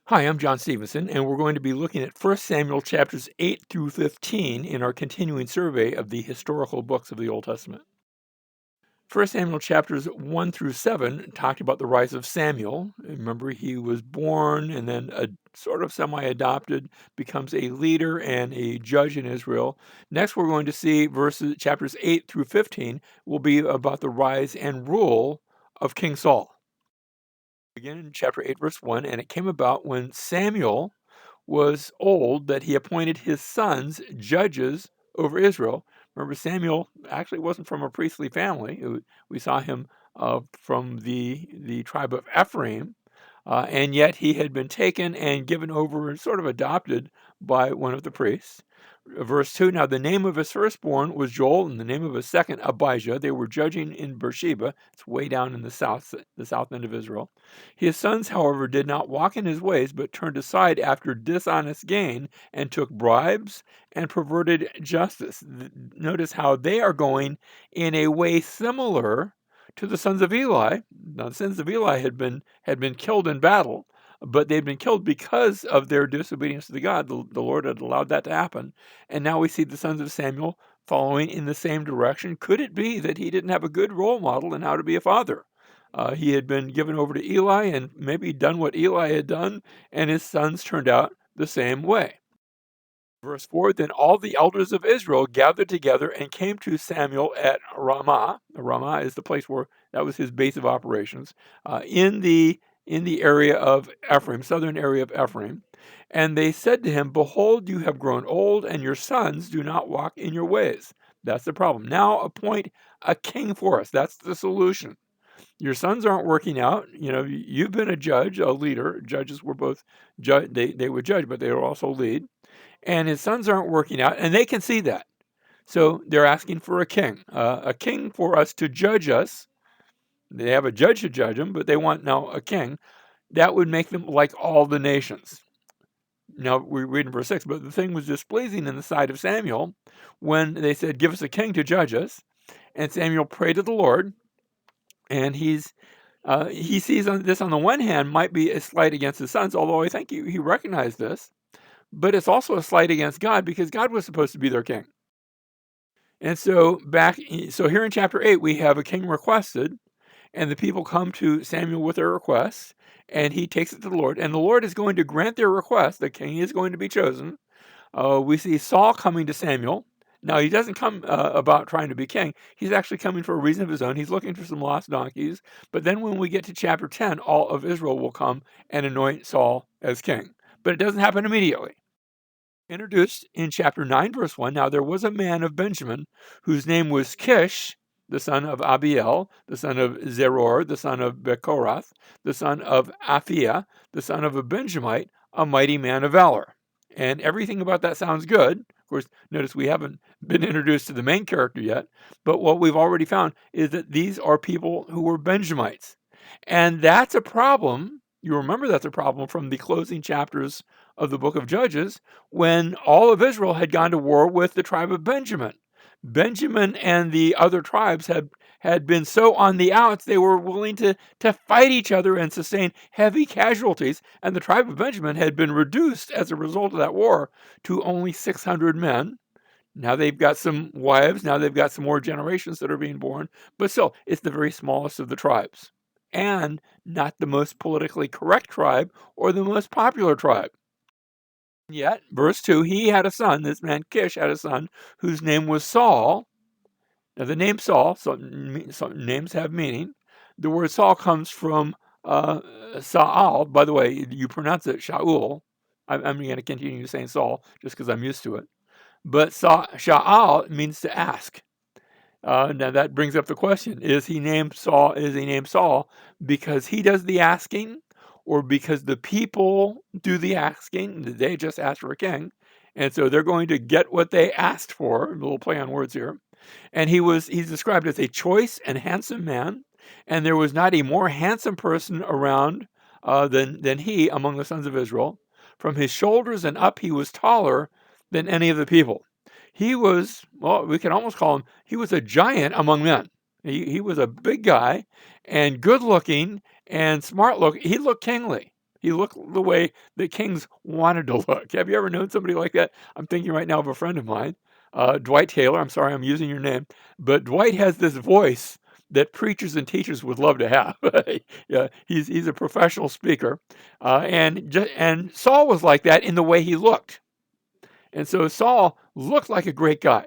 Hi, I'm John Stevenson, and we're going to be looking at 1 Samuel chapters 8 through 15 in our continuing survey of the historical books of the Old Testament. 1 Samuel chapters 1 through 7 talked about the rise of Samuel. Remember, he was born and then sort of semi-adopted, becomes a leader and a judge in Israel. Next, we're going to see chapters 8 through 15 will be about the rise and rule of King Saul. Begin in chapter 8, verse 1, and it came about when Samuel was old that he appointed his sons judges over Israel. Remember, Samuel actually wasn't from a priestly family. We saw him from the tribe of Ephraim, and yet he had been taken and given over, sort of adopted by one of the priests. Verse 2, now the name of his firstborn was Joel, and the name of his second Abijah. They were judging in Beersheba. It's way down in the south end of Israel. His sons, however, did not walk in his ways, but turned aside after dishonest gain and took bribes and perverted justice. Notice how they are going in a way similar to the sons of Eli. Now, the sons of Eli had been killed in battle, but they'd been killed because of their disobedience to God. The Lord had allowed that to happen. And now we see the sons of Samuel following in the same direction. Could it be that he didn't have a good role model in how to be a father? He had been given over to Eli and maybe done what Eli had done, and his sons turned out the same way. Verse 4, then all the elders of Israel gathered together and came to Samuel at Ramah. Ramah is the place where that was his base of operations, in the area of Ephraim, southern area of Ephraim. And they said to him, behold, you have grown old, and your sons do not walk in your ways. That's the problem. Now appoint a king for us. That's the solution. Your sons aren't working out. You know, you've been a judge, a leader. Judges were both, they would judge, but they would also lead. And his sons aren't working out, and they can see that. So they're asking for a king for us to judge us. They have a judge to judge them, but they want now a king. That would make them like all the nations. Now we read in verse 6, but the thing was displeasing in the sight of Samuel when they said, give us a king to judge us. And Samuel prayed to the Lord, and he sees this on the one hand might be a slight against his sons, although I think he recognized this. But it's also a slight against God because God was supposed to be their king. And so here in chapter 8, we have a king requested, and the people come to Samuel with their request, and he takes it to the Lord, and the Lord is going to grant their request. The king is going to be chosen. We see Saul coming to Samuel. Now, he doesn't come about trying to be king. He's actually coming for a reason of his own. He's looking for some lost donkeys. But then when we get to chapter 10, all of Israel will come and anoint Saul as king. But it doesn't happen immediately. Introduced in chapter 9, verse 1, now there was a man of Benjamin whose name was Kish, the son of Abiel, the son of Zeror, the son of Bechorath, the son of Aphiah, the son of a Benjamite, a mighty man of valor. And everything about that sounds good. Of course, notice we haven't been introduced to the main character yet, but what we've already found is that these are people who were Benjamites. And that's a problem. You remember that's a problem from the closing chapters of the book of Judges when all of Israel had gone to war with the tribe of Benjamin. Benjamin and the other tribes had been so on the outs, they were willing to fight each other and sustain heavy casualties. And the tribe of Benjamin had been reduced as a result of that war to only 600 men. Now they've got some wives. Now they've got some more generations that are being born. But still, it's the very smallest of the tribes. And not the most politically correct tribe or the most popular tribe. Yet, verse 2, he had a son, this man Kish had a son, whose name was Saul. Now, the name Saul, so names have meaning. The word Saul comes from Saal. By the way, you pronounce it Shaul. I'm going to continue saying Saul just because I'm used to it. But Shaal means to ask. Now, that brings up the question, is he named Saul because he does the asking, or because the people do the asking? They just asked for a king, and so they're going to get what they asked for. A little play on words here. And he's described as a choice and handsome man, and there was not a more handsome person around than he among the sons of Israel. From his shoulders and up, he was taller than any of the people. He was, well, we can almost call him, he was a giant among men. He was a big guy and good looking and smart looking. He looked kingly. He looked the way that kings wanted to look. Have you ever known somebody like that? I'm thinking right now of a friend of mine, Dwight Taylor. I'm sorry I'm using your name, but Dwight has this voice that preachers and teachers would love to have. Yeah, he's a professional speaker, and Saul was like that in the way he looked, and so Saul looked like a great guy,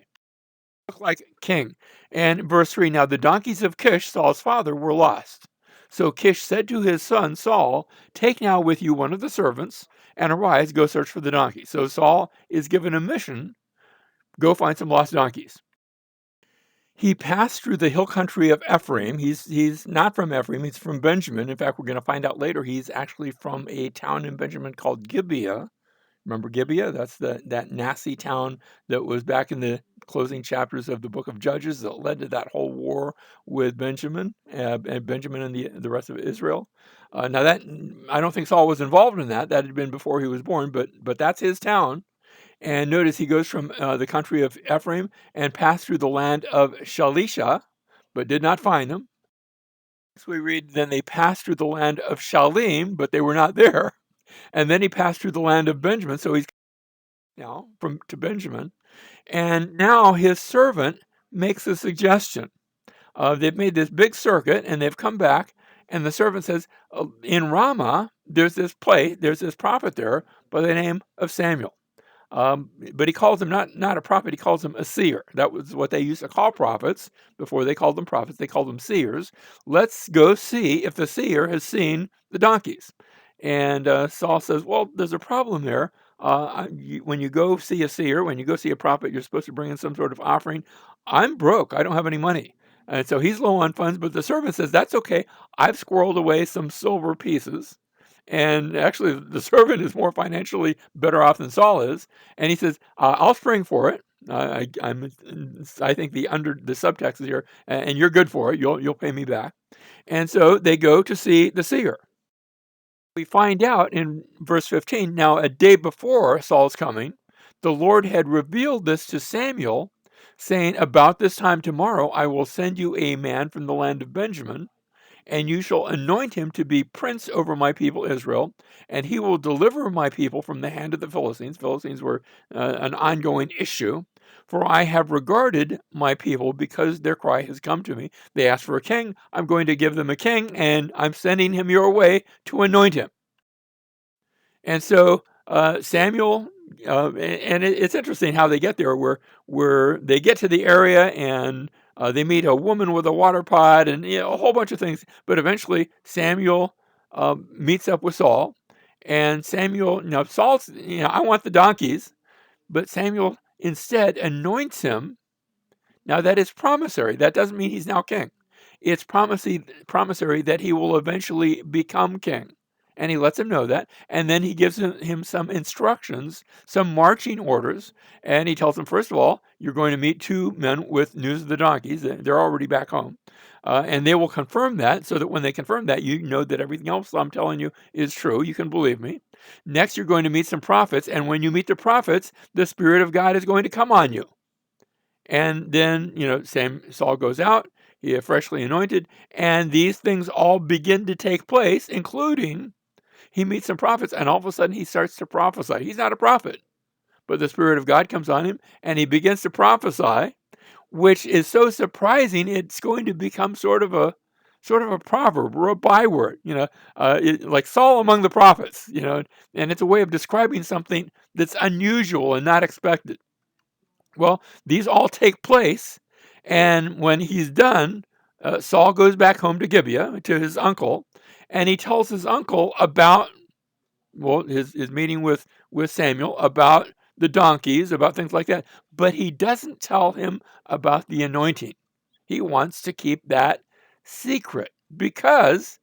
looked like a king. And verse 3, now the donkeys of Kish, Saul's father, were lost. So Kish said to his son Saul, take now with you one of the servants, and arise, go search for the donkeys. So Saul is given a mission, go find some lost donkeys. He passed through the hill country of Ephraim. He's not from Ephraim, he's from Benjamin. In fact, we're going to find out later he's actually from a town in Benjamin called Gibeah. Remember Gibeah? That's that nasty town that was back in the closing chapters of the book of Judges that led to that whole war with Benjamin and Benjamin and the rest of Israel. Now that I don't think Saul was involved in that. That had been before he was born, but that's his town. And notice he goes from the country of Ephraim and passed through the land of Shalisha, but did not find them. So we read, then they passed through the land of Shalim, but they were not there. And then he passed through the land of Benjamin. So he's now to Benjamin. And now his servant makes a suggestion. They've made this big circuit and they've come back. And the servant says, in Ramah, there's this prophet there by the name of Samuel. But he calls him not a prophet, he calls him a seer. That was what they used to call prophets before they called them prophets. They called them seers. Let's go see if the seer has seen the donkeys. And Saul says, well, there's a problem there. When you go see a seer, when you go see a prophet, you're supposed to bring in some sort of offering. I'm broke. I don't have any money. And so he's low on funds, but the servant says, that's okay. I've squirreled away some silver pieces. And actually, the servant is more financially better off than Saul is. And he says, I'll spring for it. I think the subtext is here, and you're good for it. You'll pay me back. And so they go to see the seer. We find out in verse 15, now a day before Saul's coming, the Lord had revealed this to Samuel, saying, about this time tomorrow I will send you a man from the land of Benjamin, and you shall anoint him to be prince over my people Israel, and he will deliver my people from the hand of the Philistines. Philistines were an ongoing issue. For I have regarded my people because their cry has come to me. They asked for a king. I'm going to give them a king, and I'm sending him your way to anoint him. And so Samuel, and it's interesting how they get there, where they get to the area and they meet a woman with a water pot and a whole bunch of things. But eventually Samuel meets up with Saul, and Samuel, Saul's, I want the donkeys, but Samuel instead anoints him. Now that is promissory. That doesn't mean he's now king. It's promissory that he will eventually become king. And he lets him know that. And then he gives him some instructions, some marching orders. And he tells him, first of all, you're going to meet two men with news of the donkeys. They're already back home. And they will confirm that, so that when they confirm that, you know that everything else I'm telling you is true. You can believe me. Next, you're going to meet some prophets. And when you meet the prophets, the Spirit of God is going to come on you. And then, Saul goes out. He is freshly anointed. And these things all begin to take place, including he meets some prophets, and all of a sudden he starts to prophesy. He's not a prophet, but the Spirit of God comes on him, and he begins to prophesy, which is so surprising. It's going to become sort of a proverb or a byword, like Saul among the prophets, and it's a way of describing something that's unusual and not expected. Well, these all take place, and when he's done, Saul goes back home to Gibeah to his uncle, and he tells his uncle about, his meeting with Samuel, about the donkeys, about things like that. But he doesn't tell him about the anointing. He wants to keep that secret, because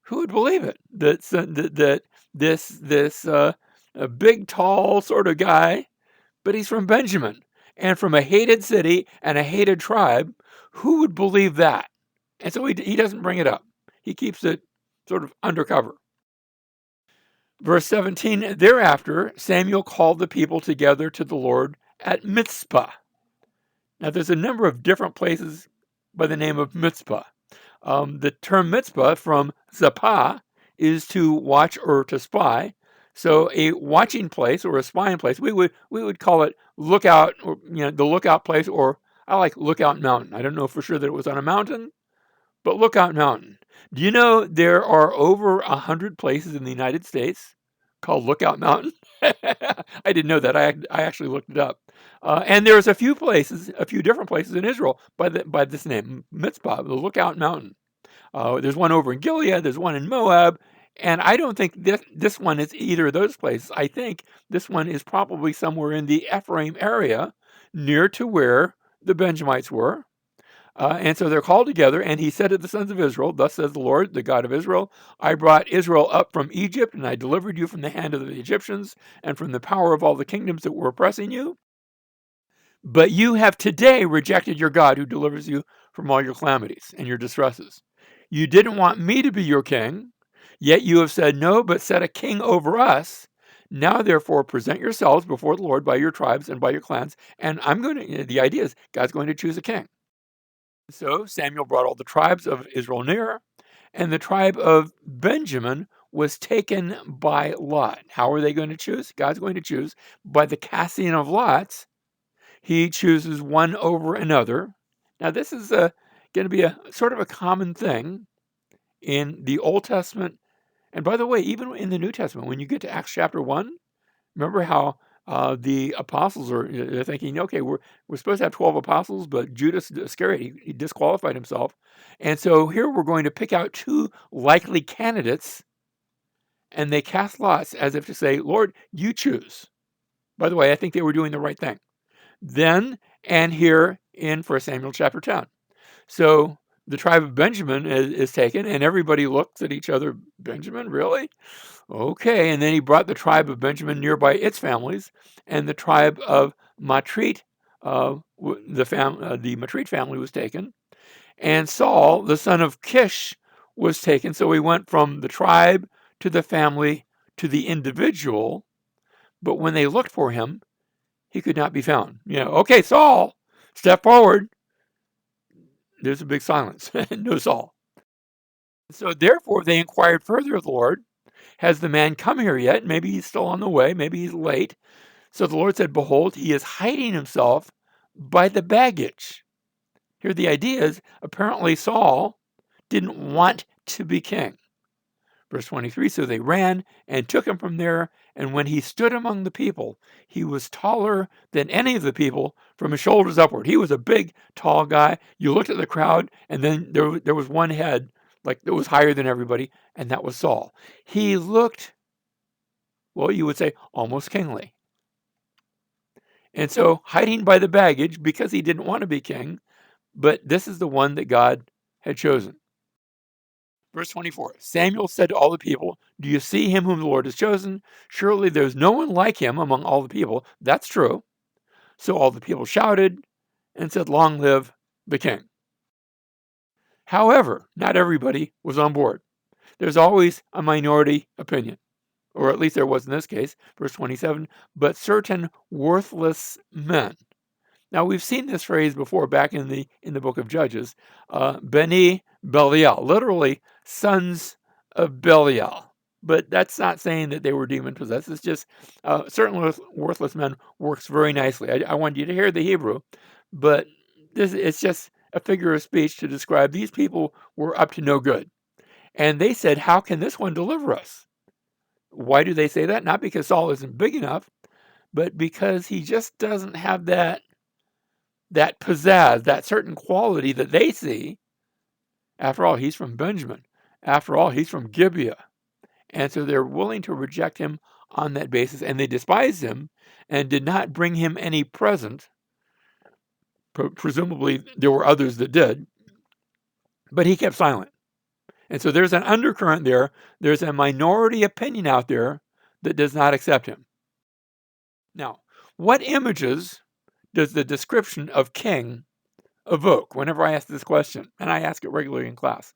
who would believe it? That this a big, tall sort of guy, but he's from Benjamin and from a hated city and a hated tribe. Who would believe that? And so he doesn't bring it up. He keeps it sort of undercover. Verse 17, thereafter, Samuel called the people together to the Lord at Mizpah. Now, there's a number of different places by the name of Mizpah. The term Mizpah from Zappah is to watch or to spy. So a watching place or a spying place, we would call it lookout, or the lookout place, or I like Lookout Mountain. I don't know for sure that it was on a mountain, but Lookout Mountain. Do you know there are over 100 places in the United States called Lookout Mountain? I didn't know that. I actually looked it up. And there's a few places, a few different places in Israel by this name, Mitzpah, the Lookout Mountain. There's one over in Gilead, there's one in Moab, and I don't think this one is either of those places. I think this one is probably somewhere in the Ephraim area, near to where the Benjamites were. And so they're called together, and he said to the sons of Israel, "Thus says the Lord, the God of Israel, I brought Israel up from Egypt, and I delivered you from the hand of the Egyptians, and from the power of all the kingdoms that were oppressing you. But you have today rejected your God who delivers you from all your calamities and your distresses. You didn't want me to be your king, yet you have said, no, but set a king over us. Now, therefore, present yourselves before the Lord by your tribes and by your clans." And the idea is God's going to choose a king. So Samuel brought all the tribes of Israel near, and the tribe of Benjamin was taken by lot. How are they going to choose? God's going to choose by the casting of lots. He chooses one over another. Now, this is going to be a sort of a common thing in the Old Testament. And by the way, even in the New Testament, when you get to Acts chapter 1, remember how the apostles are thinking, okay, we're supposed to have 12 apostles, but Judas Iscariot, he disqualified himself. And so here we're going to pick out two likely candidates, and they cast lots as if to say, Lord, you choose. By the way, I think they were doing the right thing. Then and here in 1 Samuel chapter 10. So the tribe of Benjamin is taken, and everybody looks at each other. Benjamin, really? Okay. And then he brought the tribe of Benjamin nearby its families, and the tribe of Matrit, the Matrit family was taken, and Saul, the son of Kish, was taken. So he went from the tribe to the family to the individual, but when they looked for him, he could not be found. Okay, Saul, step forward. There's a big silence. No Saul. So therefore, they inquired further of the Lord, has the man come here yet? Maybe he's still on the way. Maybe he's late. So the Lord said, behold, he is hiding himself by the baggage. Here the idea is, apparently Saul didn't want to be king. Verse 23, so they ran and took him from there, and when he stood among the people, he was taller than any of the people from his shoulders upward. He was a big, tall guy. You looked at the crowd, and then there was one head, like that was higher than everybody, and that was Saul. He looked, well, you would say, almost kingly. And so, hiding by the baggage, because he didn't want to be king, but this is the one that God had chosen. Verse 24, Samuel said to all the people, do you see him whom the Lord has chosen? Surely there's no one like him among all the people. That's true. So all the people shouted and said, long live the king. However, not everybody was on board. There's always a minority opinion, or at least there was in this case. Verse 27, but certain worthless men. Now, we've seen this phrase before back in the book of Judges, Beni Belial, literally sons of Belial. But that's not saying that they were demon-possessed. It's just certain worthless men works very nicely. I want you to hear the Hebrew, but it's just a figure of speech to describe these people were up to no good. And they said, how can this one deliver us? Why do they say that? Not because Saul isn't big enough, but because he just doesn't have that pizzazz, that certain quality that they see. After all, he's from Benjamin. After all, he's from Gibeah. And so they're willing to reject him on that basis, and they despised him and did not bring him any present. Presumably, there were others that did, but he kept silent. And so there's an undercurrent there. There's a minority opinion out there that does not accept him. Now, what images does the description of king evoke? Whenever I ask this question, and I ask it regularly in class,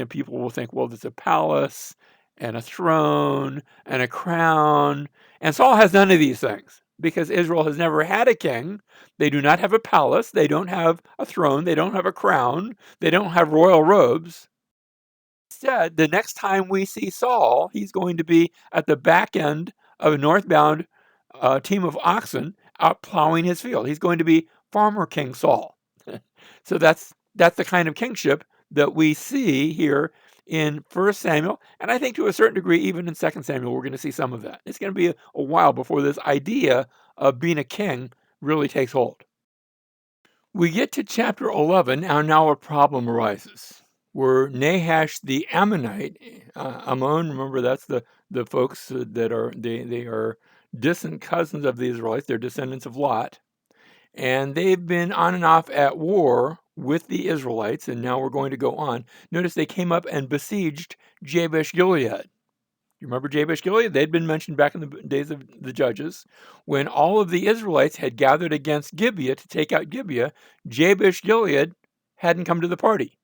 people will think, well, there's a palace and a throne and a crown. And Saul has none of these things because Israel has never had a king. They do not have a palace. They don't have a throne. They don't have a crown. They don't have royal robes. Instead, the next time we see Saul, he's going to be at the back end of a northbound team of oxen out plowing his field. He's going to be Farmer King Saul. So that's the kind of kingship that we see here in 1 Samuel, and I think to a certain degree, even in 2 Samuel, we're going to see some of that. It's going to be a while before this idea of being a king really takes hold. We get to chapter 11, and now a problem arises. Where Nahash the Ammonite, Ammon, remember that's the folks that they are distant cousins of the Israelites. They're descendants of Lot, and they've been on and off at war with the Israelites, and now we're going to go on. Notice they came up and besieged Jabesh Gilead. You remember Jabesh Gilead? They'd been mentioned back in the days of the Judges. When all of the Israelites had gathered against Gibeah to take out Gibeah, Jabesh Gilead hadn't come to the party.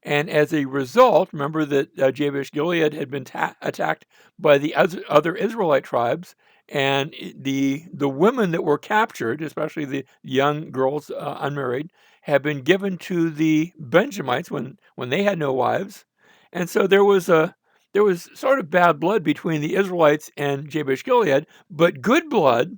And as a result, remember that Jabesh Gilead had been attacked by the other Israelite tribes, and the women that were captured, especially the young girls, unmarried, had been given to the Benjamites when they had no wives, and so there was sort of bad blood between the Israelites and Jabesh Gilead, but good blood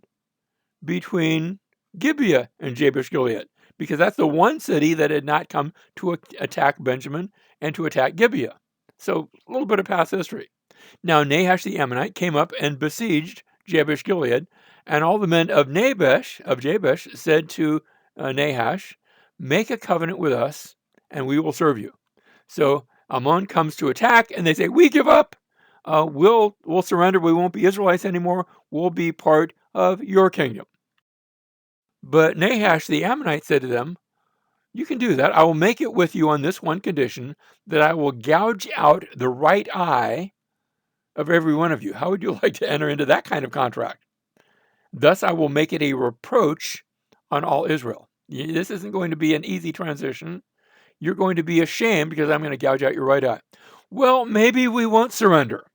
between Gibeah and Jabesh Gilead, because that's the one city that had not come to attack Benjamin and to attack Gibeah. So a little bit of past history. Now Nahash the Ammonite came up and besieged Jabesh Gilead, and all the men of Jabesh said to Nahash, "Make a covenant with us, and we will serve you." So Ammon comes to attack, and they say, "We give up. We'll surrender. We won't be Israelites anymore. We'll be part of your kingdom." But Nahash the Ammonite said to them, "You can do that. I will make it with you on this one condition, that I will gouge out the right eye of every one of you." How would you like to enter into that kind of contract? "Thus I will make it a reproach on all Israel." This isn't going to be an easy transition. You're going to be ashamed because I'm going to gouge out your right eye. "Well, maybe we won't surrender."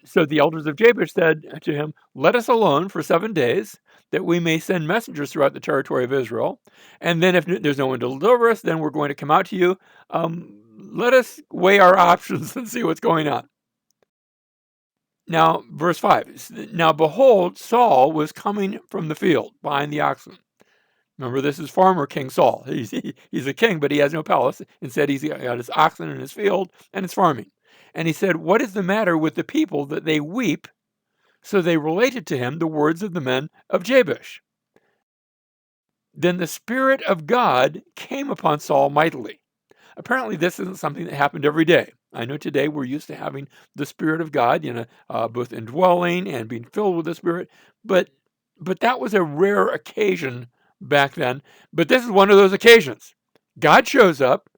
So the elders of Jabesh said to him, "Let us alone for 7 days, that we may send messengers throughout the territory of Israel. And then if there's no one to deliver us, then we're going to come out to you. Let us weigh our options and see what's going on." Now, verse 5. "Now behold, Saul was coming from the field behind the oxen." Remember, this is Farmer King Saul. He's a king, but he has no palace. Instead, he's got his oxen in his field, and it's farming. And he said, "What is the matter with the people that they weep?" So they related to him the words of the men of Jabesh. Then the Spirit of God came upon Saul mightily. Apparently, this isn't something that happened every day. I know today we're used to having the Spirit of God, both indwelling and being filled with the Spirit, but that was a rare occasion back then. But this is one of those occasions. God shows up,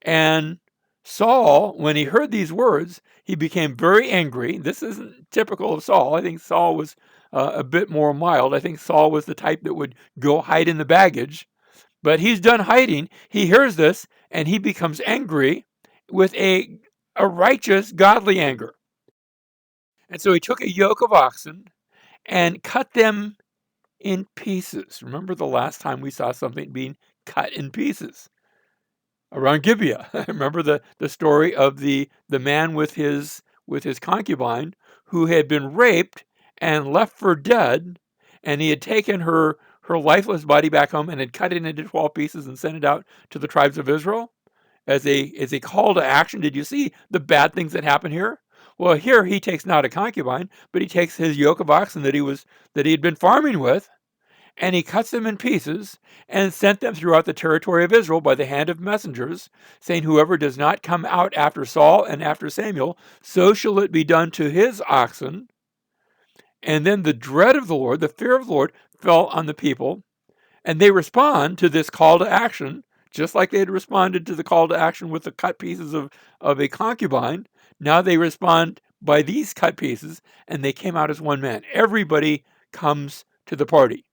and Saul, when he heard these words, he became very angry. This isn't typical of Saul. I think Saul was a bit more mild. I think Saul was the type that would go hide in the baggage. But he's done hiding. He hears this, and he becomes angry with a righteous, godly anger. And so he took a yoke of oxen and cut them in pieces. Remember the last time we saw something being cut in pieces? Around Gibeah. Remember the story of the man with his concubine who had been raped and left for dead, and he had taken her lifeless body back home and had cut it into 12 pieces and sent it out to the tribes of Israel as a call to action. Did you see the bad things that happen here? Well, here he takes not a concubine, but he takes his yoke of oxen that he had been farming with, and he cuts them in pieces and sent them throughout the territory of Israel by the hand of messengers, saying, "Whoever does not come out after Saul and after Samuel, so shall it be done to his oxen." And then the dread of the Lord, the fear of the Lord, fell on the people, and they respond to this call to action, just like they had responded to the call to action with the cut pieces of a concubine. Now they respond by these cut pieces, and they came out as one man. Everybody comes to the party.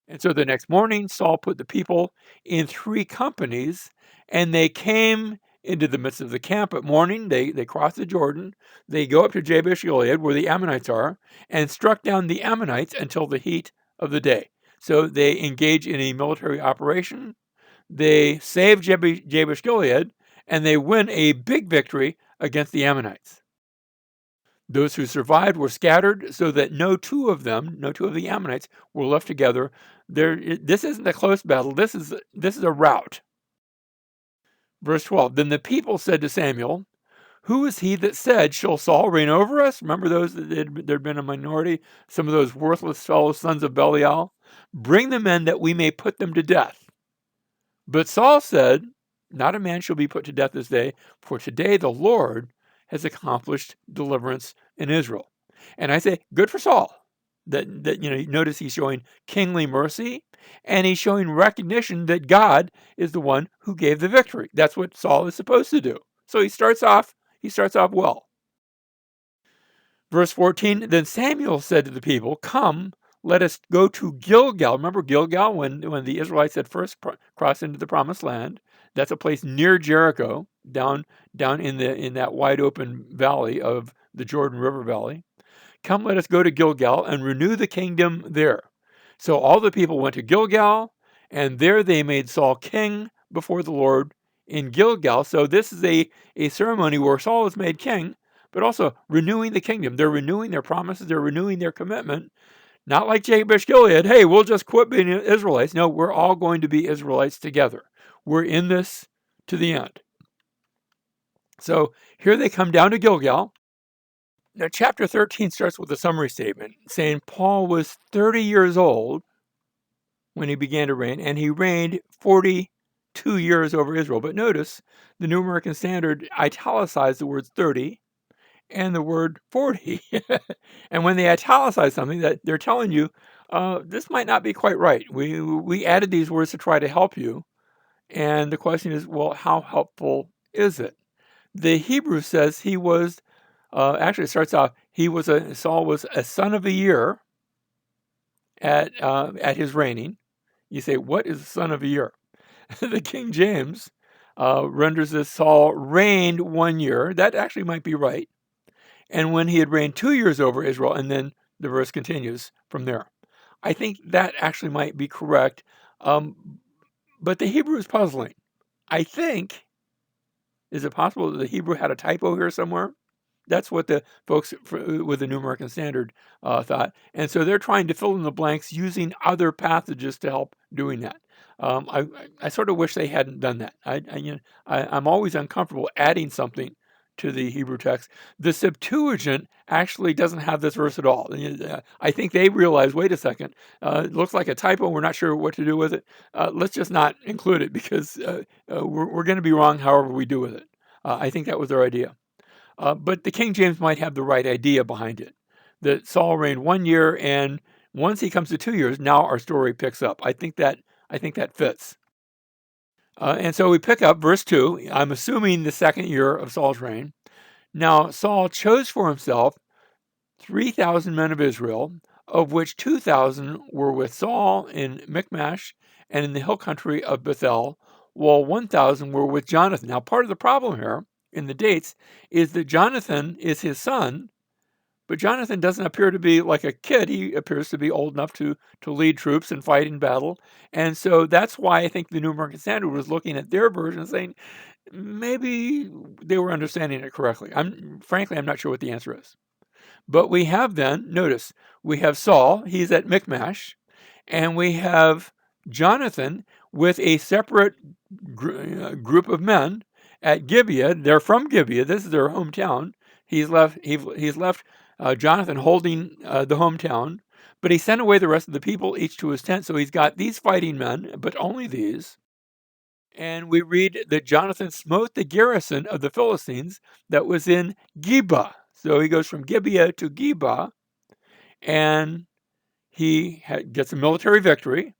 And so the next morning, Saul put the people in 3 companies, and they came into the midst of the camp at morning. They crossed the Jordan. They go up to Jabesh Gilead, where the Ammonites are, and struck down the Ammonites until the heat of the day. So they engage in a military operation. They save Jabesh Gilead, and they win a big victory against the Ammonites. Those who survived were scattered so that no two of the Ammonites, were left together. This isn't a close battle. This is a rout. Verse 12, then the people said to Samuel, who is he that said, shall Saul reign over us? Remember those that there'd been a minority, some of those worthless fellows, sons of Belial? Bring the men that we may put them to death. But Saul said, not a man shall be put to death this day, for today the Lord has accomplished deliverance in Israel. And I say, good for Saul. That notice he's showing kingly mercy, and he's showing recognition that God is the one who gave the victory. That's what Saul is supposed to do. So he starts off well. Verse 14, then Samuel said to the people, come, let us go to Gilgal. Remember Gilgal, when the Israelites had first crossed into the promised land? That's a place near Jericho, down in that wide open valley of the Jordan River Valley. Come, let us go to Gilgal and renew the kingdom there. So all the people went to Gilgal, and there they made Saul king before the Lord in Gilgal. So this is a ceremony where Saul is made king, but also renewing the kingdom. They're renewing their promises. They're renewing their commitment. Not like Jabesh Gilead, hey, we'll just quit being Israelites. No, we're all going to be Israelites together. We're in this to the end. So here they come down to Gilgal. Now, chapter 13 starts with a summary statement saying Paul was 30 years old when he began to reign, and he reigned 42 years over Israel. But notice the New American Standard italicized the words 30 and the word 40. And when they italicize something, that they're telling you, this might not be quite right. We added these words to try to help you. And the question is, well, how helpful is it? The Hebrew says he was, actually it starts off, Saul was a son of a year at his reigning. You say, what is a son of a year? The King James renders this, Saul reigned 1 year. That actually might be right. And when he had reigned 2 years over Israel, and then the verse continues from there. I think that actually might be correct. But the Hebrew is puzzling. I think, is it possible that the Hebrew had a typo here somewhere? That's what the folks with the New American Standard thought. And so they're trying to fill in the blanks using other passages to help doing that. I sort of wish they hadn't done that. I'm always uncomfortable adding something to the Hebrew text. The Septuagint actually doesn't have this verse at all. I think they realize, wait a second, it looks like a typo. We're not sure what to do with it. Let's just not include it because we're going to be wrong however we do with it. I think that was their idea. But the King James might have the right idea behind it, that Saul reigned 1 year, and once he comes to 2 years, now our story picks up. I think that fits. And so we pick up verse 2. I'm assuming the second year of Saul's reign. Now Saul chose for himself 3,000 men of Israel, of which 2,000 were with Saul in Michmash and in the hill country of Bethel, while 1,000 were with Jonathan. Now, part of the problem here in the dates is that Jonathan is his son, but Jonathan doesn't appear to be like a kid. He appears to be old enough to lead troops and fight in battle. And so that's why I think the New American Standard was looking at their version and saying, maybe they were understanding it correctly. Frankly, I'm not sure what the answer is. But we have then, notice, we have Saul, he's at Michmash, and we have Jonathan with a separate group of men at Gibeah. They're from Gibeah. This is their hometown. He's left Jonathan holding the hometown, but he sent away the rest of the people, each to his tent. So he's got these fighting men, but only these. And we read that Jonathan smote the garrison of the Philistines that was in Geba. So he goes from Gibeah to Geba, and he gets a military victory.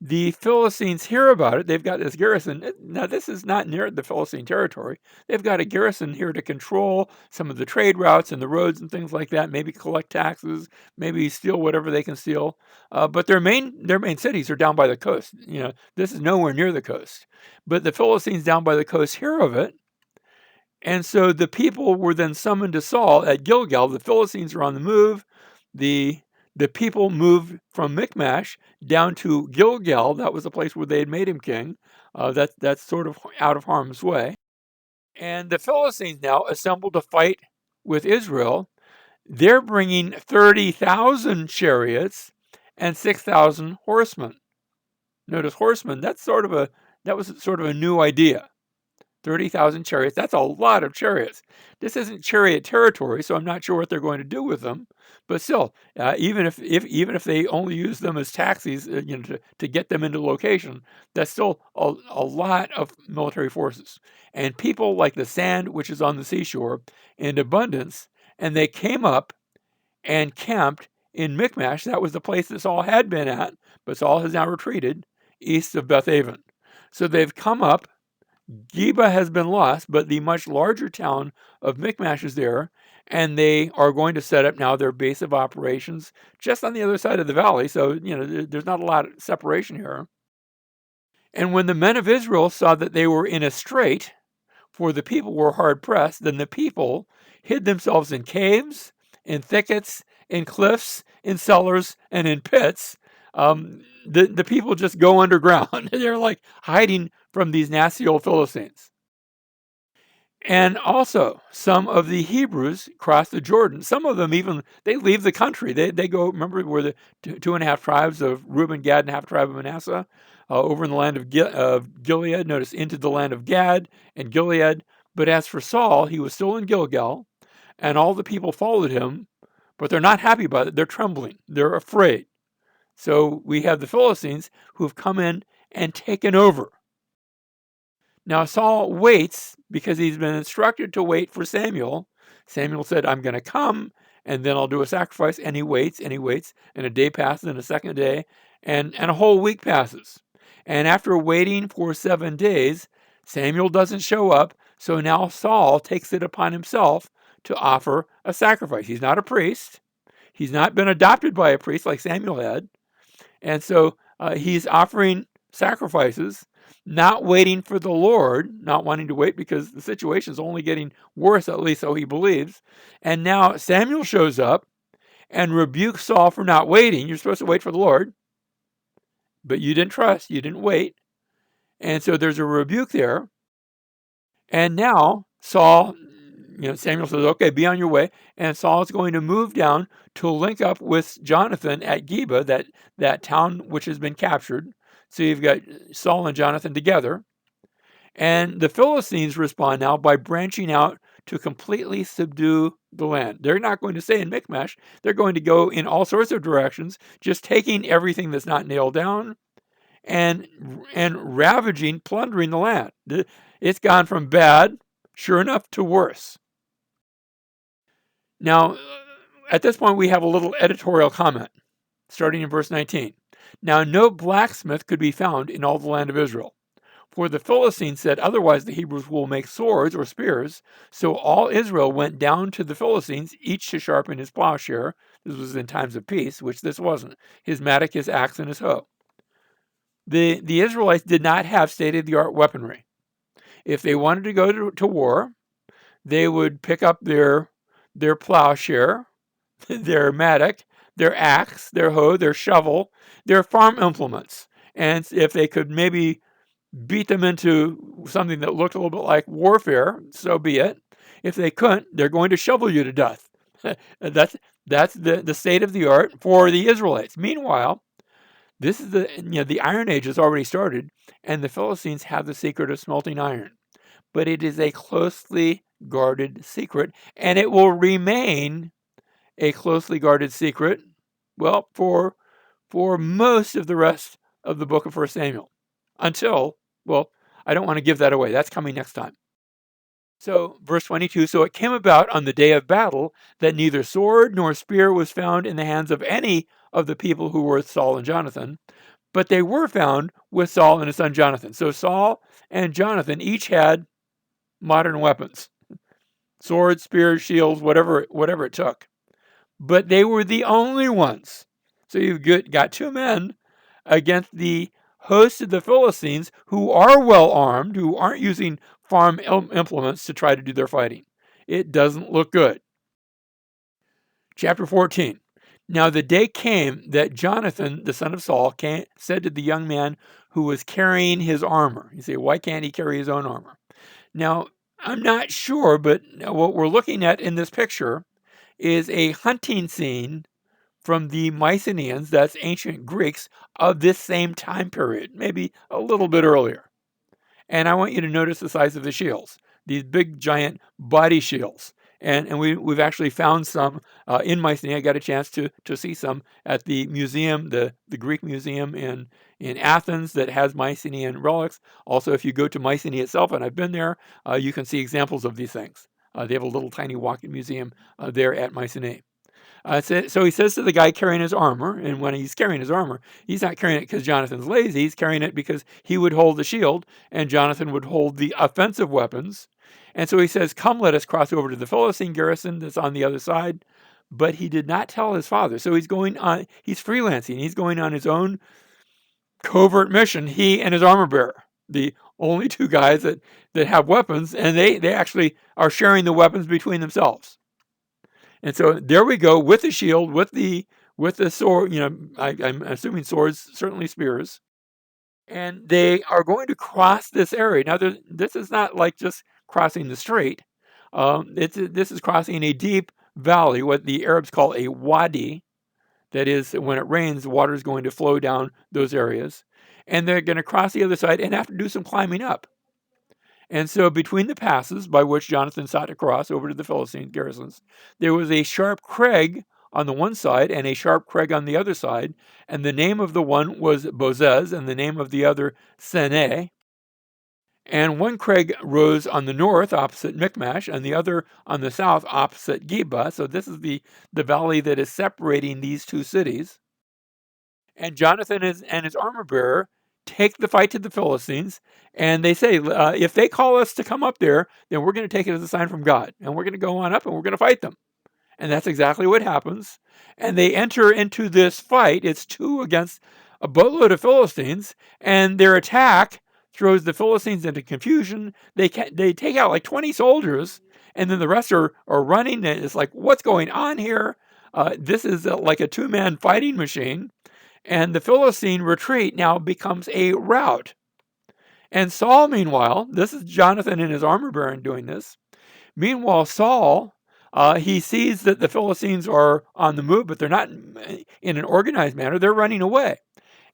The Philistines hear about it. They've got this garrison. Now, this is not near the Philistine territory. They've got a garrison here to control some of the trade routes and the roads and things like that, maybe collect taxes, maybe steal whatever they can steal. But their main cities are down by the coast. This is nowhere near the coast. But the Philistines down by the coast hear of it. And so the people were then summoned to Saul at Gilgal. The Philistines are on the move. The people moved from Michmash down to Gilgal. That was the place where they had made him king. That's sort of out of harm's way. And the Philistines now assembled to fight with Israel. They're bringing 30,000 chariots and 6,000 horsemen. Notice horsemen, that was sort of a new idea. 30,000 chariots, that's a lot of chariots. This isn't chariot territory, so I'm not sure what they're going to do with them. But still, even if they only use them as taxis, to get them into location, that's still a lot of military forces. And people like the sand which is on the seashore in abundance, and they came up and camped in Michmash. That was the place that Saul had been at, but Saul has now retreated east of Bethaven. So they've come up. Geba has been lost, but the much larger town of Michmash is there, and they are going to set up now their base of operations just on the other side of the valley. So, there's not a lot of separation here. And when the men of Israel saw that they were in a strait, for the people were hard pressed, then the people hid themselves in caves, in thickets, in cliffs, in cellars, and in pits. The people just go underground. They're like hiding from these nasty old Philistines. And also, some of the Hebrews cross the Jordan. Some of them even, they leave the country. They go, remember, where the two and a half tribes of Reuben, Gad, and half tribe of Manasseh, over in the land of Gilead, notice, into the land of Gad and Gilead. But as for Saul, he was still in Gilgal, and all the people followed him, but they're not happy about it. They're trembling. They're afraid. So we have the Philistines who have come in and taken over. Now Saul waits because he's been instructed to wait for Samuel. Samuel said, I'm going to come and then I'll do a sacrifice. And he waits and he waits. And a day passes and a second day and a whole week passes. And after waiting for 7 days, Samuel doesn't show up. So now Saul takes it upon himself to offer a sacrifice. He's not a priest. He's not been adopted by a priest like Samuel had. And so he's offering sacrifices, not waiting for the Lord, not wanting to wait because the situation is only getting worse, at least so he believes. And now Samuel shows up and rebukes Saul for not waiting. You're supposed to wait for the Lord, but you didn't trust, you didn't wait. And so there's a rebuke there. And now Saul, Samuel says, okay, be on your way. And Saul is going to move down to link up with Jonathan at Geba, that town which has been captured. So you've got Saul and Jonathan together. And the Philistines respond now by branching out to completely subdue the land. They're not going to stay in Michmash. They're going to go in all sorts of directions, just taking everything that's not nailed down and ravaging, plundering the land. It's gone from bad, sure enough, to worse. Now, at this point, we have a little editorial comment, starting in verse 19. Now, no blacksmith could be found in all the land of Israel, for the Philistines said, otherwise the Hebrews will make swords or spears. So all Israel went down to the Philistines, each to sharpen his plowshare. This was in times of peace, which this wasn't. His mattock, his axe, and his hoe. The Israelites did not have state-of-the-art weaponry. If they wanted to go to war, they would pick up their plowshare, their mattock, their axe, their hoe, their shovel, their farm implements. And if they could maybe beat them into something that looked a little bit like warfare, so be it. If they couldn't, they're going to shovel you to death. That's the state of the art for the Israelites. Meanwhile, this is the Iron Age has already started, and the Philistines have the secret of smelting iron. But it is a closely guarded secret, and it will remain a closely guarded secret, well, for most of the rest of the book of 1 Samuel. Until, well, I don't want to give that away. That's coming next time. So, verse 22, so it came about on the day of battle that neither sword nor spear was found in the hands of any of the people who were with Saul and Jonathan, but they were found with Saul and his son Jonathan. So Saul and Jonathan each had modern weapons, swords, spears, shields, whatever it took. But they were the only ones. So you've got two men against the host of the Philistines who are well armed, who aren't using farm implements to try to do their fighting. It doesn't look good. Chapter 14. Now the day came that Jonathan, the son of Saul, said to the young man who was carrying his armor. You say, why can't he carry his own armor? Now, I'm not sure, but what we're looking at in this picture is a hunting scene from the Mycenaeans, that's ancient Greeks, of this same time period, maybe a little bit earlier. And I want you to notice the size of the shields, these big, giant body shields. And we've actually found some in Mycenae. I got a chance to see some at the museum, the Greek museum in Athens that has Mycenaean relics. Also, if you go to Mycenae itself, and I've been there, you can see examples of these things. They have a little tiny walking museum there at Mycenae. So he says to the guy carrying his armor, and when he's carrying his armor, he's not carrying it because Jonathan's lazy. He's carrying it because he would hold the shield, and Jonathan would hold the offensive weapons. And so he says, "Come, let us cross over to the Philistine garrison that's on the other side." But he did not tell his father. So he's going on. He's freelancing. He's going on his own covert mission. He and his armor bearer, the only two guys that have weapons, and they actually are sharing the weapons between themselves. And so there we go with the shield, with the sword. I'm assuming swords, certainly spears, and they are going to cross this area. Now, this is not like just crossing the strait. This is crossing a deep valley, what the Arabs call a wadi. That is, when it rains, the water is going to flow down those areas, and they're going to cross the other side and have to do some climbing up. And so between the passes by which Jonathan sought to cross over to the Philistine garrisons, there was a sharp crag on the one side and a sharp crag on the other side, and the name of the one was Bozez, and the name of the other Seneh. And one crag rose on the north opposite Michmash, and the other on the south opposite Geba. So this is the valley that is separating these two cities. And Jonathan and his armor bearer take the fight to the Philistines, and they say, if they call us to come up there, then we're going to take it as a sign from God, and we're going to go on up and we're going to fight them. And that's exactly what happens. And they enter into this fight. It's 2 against a boatload of Philistines, and their attack throws the Philistines into confusion. They take out like 20 soldiers, and then the rest are running. And it's like, what's going on here? This is like a 2-man fighting machine. And the Philistine retreat now becomes a rout. And Saul, meanwhile, this is Jonathan and his armor bearer doing this. Meanwhile, Saul, he sees that the Philistines are on the move, but they're not in an organized manner. They're running away.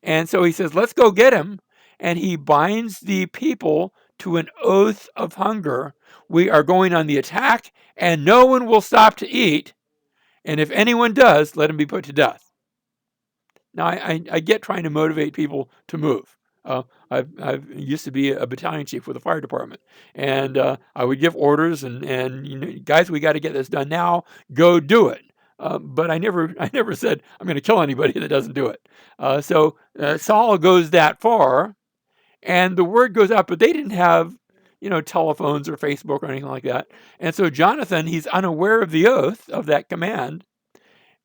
And so he says, let's go get him. And he binds the people to an oath of hunger. We are going on the attack, and no one will stop to eat. And if anyone does, let him be put to death. Now, I get trying to motivate people to move. I used to be a battalion chief with a fire department, and I would give orders and guys, we got to get this done now. Go do it. But I never said I'm going to kill anybody that doesn't do it. So Saul goes that far, and the word goes out, but they didn't have telephones or Facebook or anything like that. And so Jonathan, he's unaware of the oath of that command,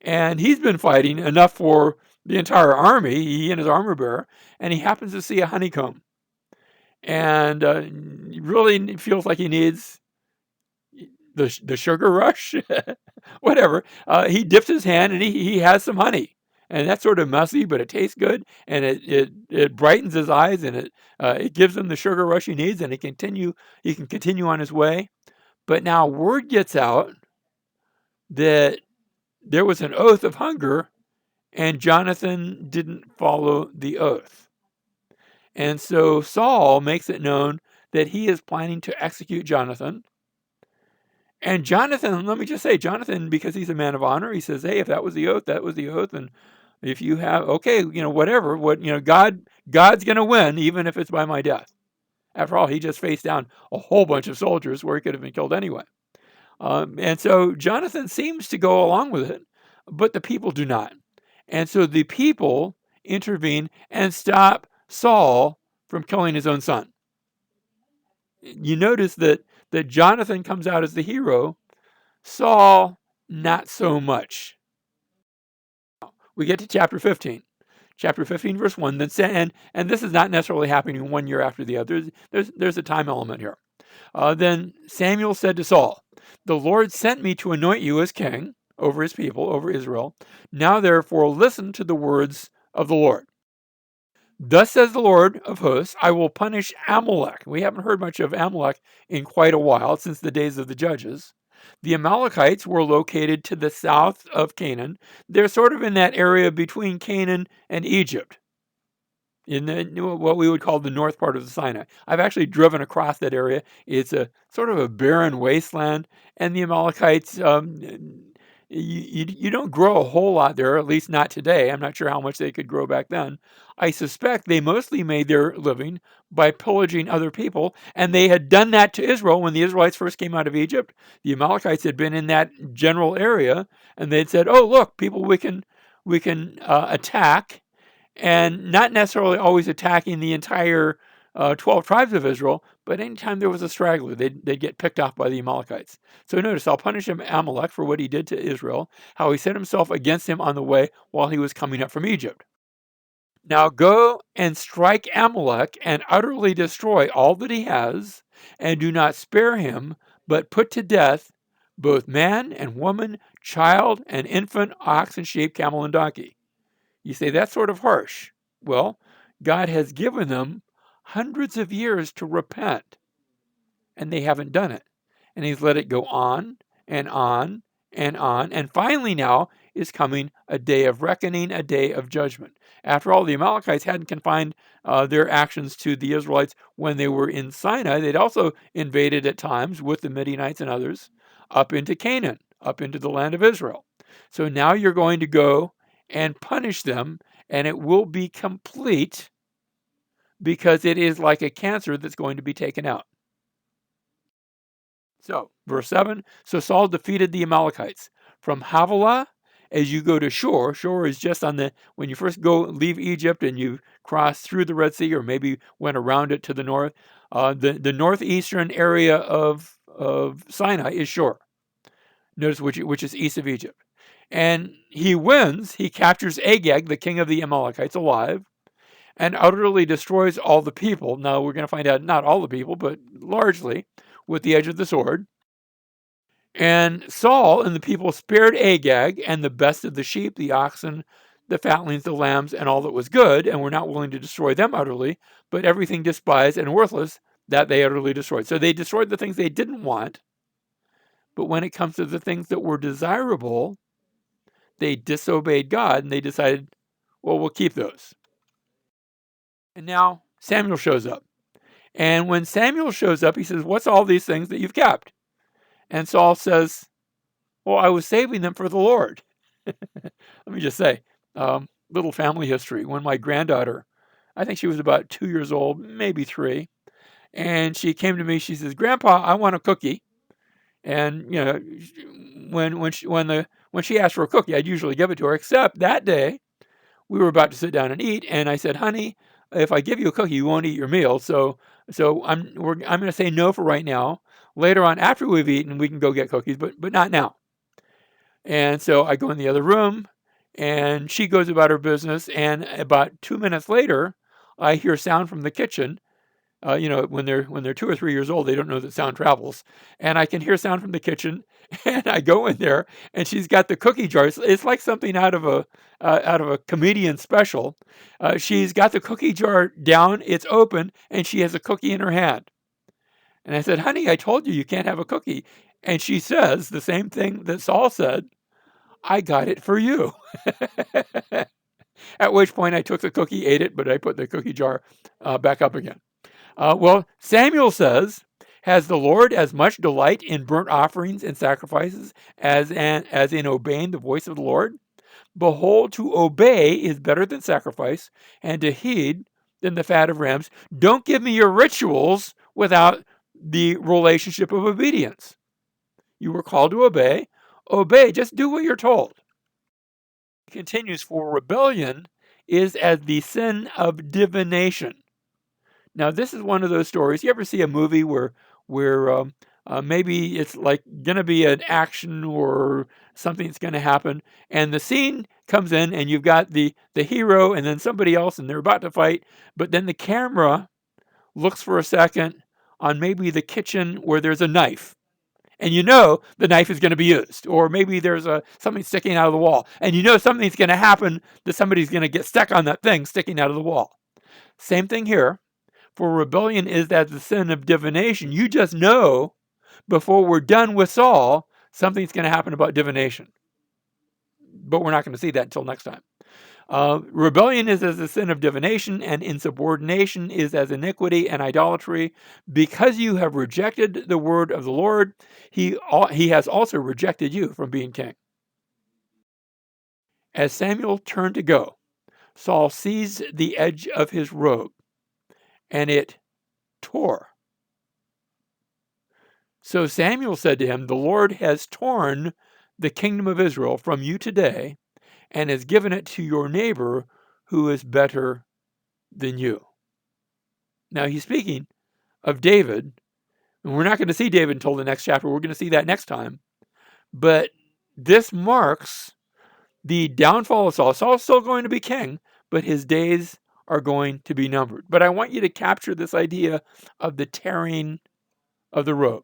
and he's been fighting enough for the entire army, he and his armor bearer, and he happens to see a honeycomb. And he really feels like he needs the sugar rush, whatever. He dips his hand and he has some honey. And that's sort of messy, but it tastes good, and it brightens his eyes, and it gives him the sugar rush he needs, and he can continue on his way. But now word gets out that there was an oath of hunger, and Jonathan didn't follow the oath. And so Saul makes it known that he is planning to execute Jonathan. And Jonathan, let me just say, Jonathan, because he's a man of honor, he says, hey, if that was the oath, that was the oath. And if you have, okay, whatever, God's going to win, even if it's by my death. After all, he just faced down a whole bunch of soldiers where he could have been killed anyway. And so Jonathan seems to go along with it, but the people do not. And so the people intervene and stop Saul from killing his own son. You notice that Jonathan comes out as the hero, Saul not so much. We get to chapter 15. Chapter 15, verse 1, and this is not necessarily happening 1 year after the other. There's a time element here. Then Samuel said to Saul, the Lord sent me to anoint you as king over his people, over Israel. Now therefore listen to the words of the Lord. Thus says the Lord of hosts, I will punish Amalek. We haven't heard much of Amalek in quite a while, since the days of the judges. The Amalekites were located to the south of Canaan. They're sort of in that area between Canaan and Egypt, in what we would call the north part of the Sinai. I've actually driven across that area. It's a sort of a barren wasteland, and the Amalekites, you don't grow a whole lot there, at least not today. I'm not sure how much they could grow back then. I suspect they mostly made their living by pillaging other people, and they had done that to Israel when the Israelites first came out of Egypt. The Amalekites had been in that general area, and they'd said, "Oh, look, people we can attack," and not necessarily always attacking the entire 12 tribes of Israel, but anytime there was a straggler, they'd get picked off by the Amalekites. So notice, I'll punish him, Amalek, for what he did to Israel, how he set himself against him on the way while he was coming up from Egypt. Now go and strike Amalek and utterly destroy all that he has, and do not spare him, but put to death both man and woman, child and infant, ox and sheep, camel and donkey. You say, that's sort of harsh. Well, God has given them hundreds of years to repent, and they haven't done it. And he's let it go on and on and on. And finally now is coming a day of reckoning, a day of judgment. After all, the Amalekites hadn't confined their actions to the Israelites when they were in Sinai. They'd also invaded at times with the Midianites and others up into Canaan, up into the land of Israel. So now you're going to go and punish them, and it will be complete, because it is like a cancer that's going to be taken out. So, verse 7, so Saul defeated the Amalekites from Havilah as you go to Shur. Shur is just on when you first leave Egypt and you cross through the Red Sea, or maybe went around it to the north. The northeastern area of Sinai is Shur. Notice which is east of Egypt. And he wins. He captures Agag, the king of the Amalekites, alive, and utterly destroys all the people. Now we're going to find out not all the people, but largely, with the edge of the sword. And Saul and the people spared Agag and the best of the sheep, the oxen, the fatlings, the lambs, and all that was good, and were not willing to destroy them utterly, but everything despised and worthless that they utterly destroyed. So they destroyed the things they didn't want, but when it comes to the things that were desirable, they disobeyed God, and they decided, well, we'll keep those. And now Samuel shows up. And when Samuel shows up, he says, what's all these things that you've kept? And Saul says, well, I was saving them for the Lord. Let me just say, little family history. When my granddaughter, I think she was about 2 years old, maybe 3, and she came to me, she says, Grandpa, I want a cookie. And, when she asked for a cookie, I'd usually give it to her, except that day, we were about to sit down and eat, and I said, honey, if I give you a cookie, you won't eat your meal. So I'm going to say no for right now. Later on, after we've eaten, we can go get cookies, but not now. And so I go in the other room, and she goes about her business. And about 2 minutes later, I hear sound from the kitchen. When they're 2 or 3 years old, they don't know that sound travels. And I can hear sound from the kitchen, and I go in there, and she's got the cookie jar. It's like something out of a comedian special. She's got the cookie jar down, it's open, and she has a cookie in her hand. And I said, honey, I told you can't have a cookie. And she says the same thing that Saul said, I got it for you. At which point I took the cookie, ate it, but I put the cookie jar back up again. Well, Samuel says, has the Lord as much delight in burnt offerings and sacrifices as in obeying the voice of the Lord? Behold, to obey is better than sacrifice, and to heed than the fat of rams. Don't give me your rituals without the relationship of obedience. You were called to obey. Obey, just do what you're told. It continues, for rebellion is as the sin of divination. Now, this is one of those stories. You ever see a movie where maybe it's like going to be an action or something that's going to happen, and the scene comes in, and you've got the hero and then somebody else, and they're about to fight, but then the camera looks for a second on maybe the kitchen where there's a knife, and the knife is going to be used, or maybe there's something sticking out of the wall, and something's going to happen, that somebody's going to get stuck on that thing sticking out of the wall. Same thing here. For rebellion is as the sin of divination. You just know before we're done with Saul, something's going to happen about divination. But we're not going to see that until next time. Rebellion is as the sin of divination, and insubordination is as iniquity and idolatry. Because you have rejected the word of the Lord, he has also rejected you from being king. As Samuel turned to go, Saul seized the edge of his robe, and it tore. So Samuel said to him, "The Lord has torn the kingdom of Israel from you today, and has given it to your neighbor who is better than you." Now he's speaking of David, and we're not going to see David until the next chapter. We're going to see that next time. But this marks the downfall of Saul. Saul's still going to be king, but his days are going to be numbered. But I want you to capture this idea of the tearing of the robe,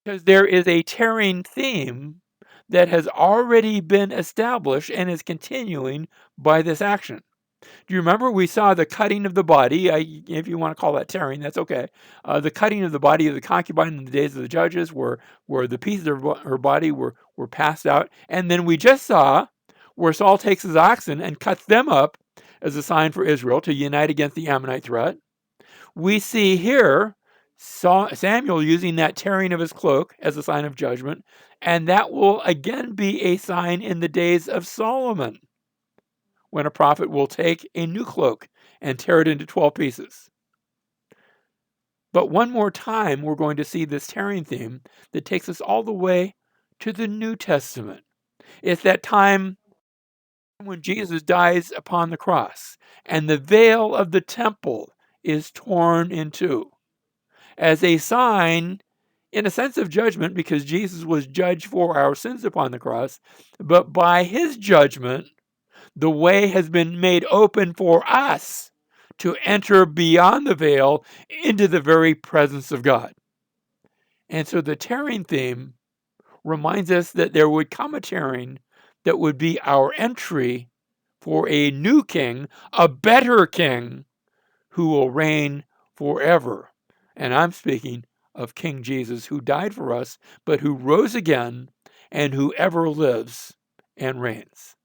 because there is a tearing theme that has already been established and is continuing by this action. Do you remember we saw the cutting of the body? If you want to call that tearing, that's okay. The cutting of the body of the concubine in the days of the judges, where the pieces of her body were passed out. And then we just saw where Saul takes his oxen and cuts them up as a sign for Israel to unite against the Ammonite threat. We see here Samuel using that tearing of his cloak as a sign of judgment, and that will again be a sign in the days of Solomon, when a prophet will take a new cloak and tear it into 12 pieces. But one more time, we're going to see this tearing theme that takes us all the way to the New Testament. It's that time when Jesus dies upon the cross, and the veil of the temple is torn in two, as a sign, in a sense, of judgment, because Jesus was judged for our sins upon the cross, but by his judgment, the way has been made open for us to enter beyond the veil into the very presence of God. And so the tearing theme reminds us that there would come a tearing that would be our entry for a new king, a better king, who will reign forever. And I'm speaking of King Jesus, who died for us, but who rose again and who ever lives and reigns.